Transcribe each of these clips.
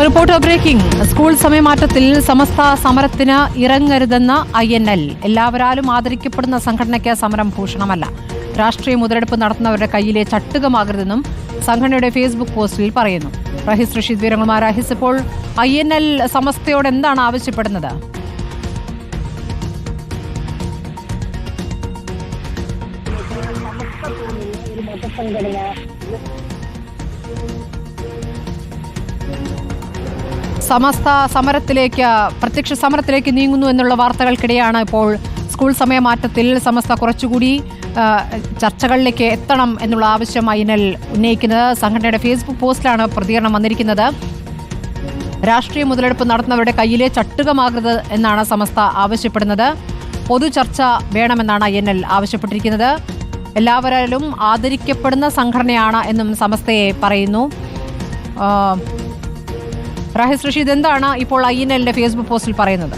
Reporter breaking. School സമയമാറ്റത്തിൽ സമസ്ത സമരത്തിന് ഇറങ്ങരുതെന്ന INL. എല്ലാവരാലും ആദരിക്കപ്പെടുന്ന സംഘടനയ്ക്ക് സമരം ഭൂഷണമല്ല. രാഷ്ട്രീയ മുതലെടുപ്പ് നടത്തുന്നവരുടെ കയ്യിലെ ചട്ടുകമാകരുതെന്നും സംഘടനയുടെ ഫേസ്ബുക്ക് പോസ്റ്റിൽ പറയുന്നു. റഹീസ് റഷീദ് വീരങ്ങളുമായി. റഹീസ്, ഇപ്പോൾ INL സമസ്തയോട് എന്താണ് ആവശ്യപ്പെടുന്നത്? സമസ്ത സമരത്തിലേക്ക്, പ്രത്യക്ഷ സമരത്തിലേക്ക് നീങ്ങുന്നു എന്നുള്ള വാർത്തകൾക്കിടെയാണ് ഇപ്പോൾ സ്കൂൾ സമയമാറ്റത്തിൽ സമസ്ത കുറച്ചുകൂടി ചർച്ചകളിലേക്ക് എത്തണം എന്നുള്ള ആവശ്യം INL ഉന്നയിക്കുന്നത്. സംഘടനയുടെ ഫേസ്ബുക്ക് പോസ്റ്റിലാണ് പ്രതികരണം വന്നിരിക്കുന്നത്. രാഷ്ട്രീയ മുതലെടുപ്പ് നടത്തുന്നവരുടെ കയ്യിലെ ചട്ടുകമാകരുത് എന്നാണ് സമസ്ത ആവശ്യപ്പെടുന്നത്. പൊതു ചർച്ച വേണമെന്നാണ് INL ആവശ്യപ്പെട്ടിരിക്കുന്നത്. എല്ലാവരാലും ആദരിക്കപ്പെടുന്ന സംഘടനയാണ് എന്നും സമസ്തയെ പറയുന്നു. റഹീസ് റഷീദ്, എന്താണ് ഇപ്പോൾ INLന്റെ ഫേസ്ബുക്ക് പോസ്റ്റിൽ പറയുന്നത്?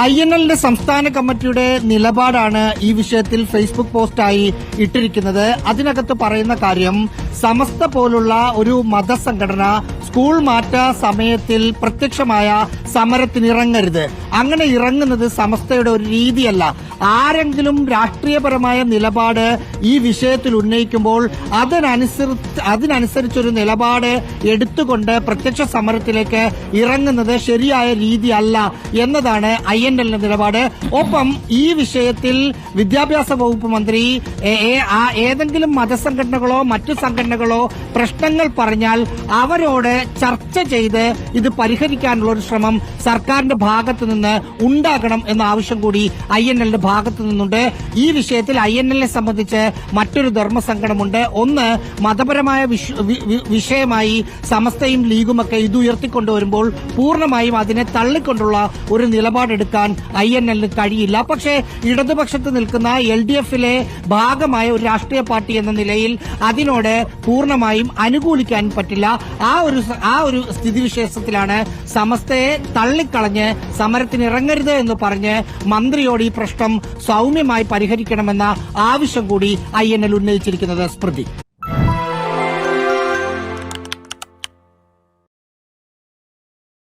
INLന്റെ സംസ്ഥാന കമ്മിറ്റിയുടെ നിലപാടാണ് ഈ വിഷയത്തിൽ ഫേസ്ബുക്ക് പോസ്റ്റായി ഇട്ടിരിക്കുന്നത്. അതിനകത്ത് പറയുന്ന കാര്യം, സമസ്ത പോലുള്ള ഒരു മതസംഘടന സ്കൂൾ മാറ്റ സമയത്തിൽ പ്രത്യക്ഷമായ സമരത്തിനിറങ്ങരുത്. അങ്ങനെ ഇറങ്ങുന്നത് സമസ്തയുടെ ഒരു രീതിയല്ല. ആരെങ്കിലും രാഷ്ട്രീയപരമായ നിലപാട് ഈ വിഷയത്തിൽ ഉന്നയിക്കുമ്പോൾ അതിനനുസരിച്ചൊരു നിലപാട് എടുത്തുകൊണ്ട് പ്രത്യക്ഷ സമരത്തിലേക്ക് ഇറങ്ങുന്നത് ശരിയായ രീതിയല്ല എന്നതാണ് INLന്റെ നിലപാട്. ഒപ്പം ഈ വിഷയത്തിൽ വിദ്യാഭ്യാസ വകുപ്പ് മന്ത്രി ഏതെങ്കിലും മതസംഘടനകളോ മറ്റു സംഘടനകളോ പ്രശ്നങ്ങൾ പറഞ്ഞാൽ അവരോട് ചർച്ച ചെയ്ത് ഇത് പരിഹരിക്കാനുള്ള ഒരു ശ്രമം സർക്കാരിന്റെ ഭാഗത്തു നിന്ന് ഉണ്ടാകണം എന്ന ആവശ്യം കൂടി INLന്റെ ഭാഗത്തു നിന്നുണ്ട്. ഈ വിഷയത്തിൽ INLനെ സംബന്ധിച്ച് മറ്റൊരു ധർമ്മസങ്കടമുണ്ട്. ഒന്ന്, മതപരമായ വിഷയമായി സമസ്തയും ലീഗുമൊക്കെ ഇത് ഉയർത്തിക്കൊണ്ടുവരുമ്പോൾ പൂർണ്ണമായും അതിനെ തള്ളിക്കൊണ്ടുള്ള ഒരു നിലപാടെടുക്കാൻ INLന് കഴിയില്ല. പക്ഷേ ഇടതുപക്ഷത്ത് നിൽക്കുന്ന LDFിലെ ഭാഗമായ ഒരു രാഷ്ട്രീയ പാർട്ടി എന്ന നിലയിൽ അതിനോട് പൂർണ്ണമായും അനുകൂലിക്കാൻ പറ്റില്ല. ആ ഒരു സ്ഥിതിവിശേഷത്തിലാണ് സമസ്തയെ തള്ളിക്കളഞ്ഞ് സമരത്തിനിറങ്ങരുത് എന്ന് പറഞ്ഞ് മന്ത്രിയോട് ഈ പ്രശ്നം സൗമ്യമായി പരിഹരിക്കണമെന്ന ആവശ്യം കൂടി INL ഉന്നയിച്ചിരിക്കുന്നത്. സ്മൃതി.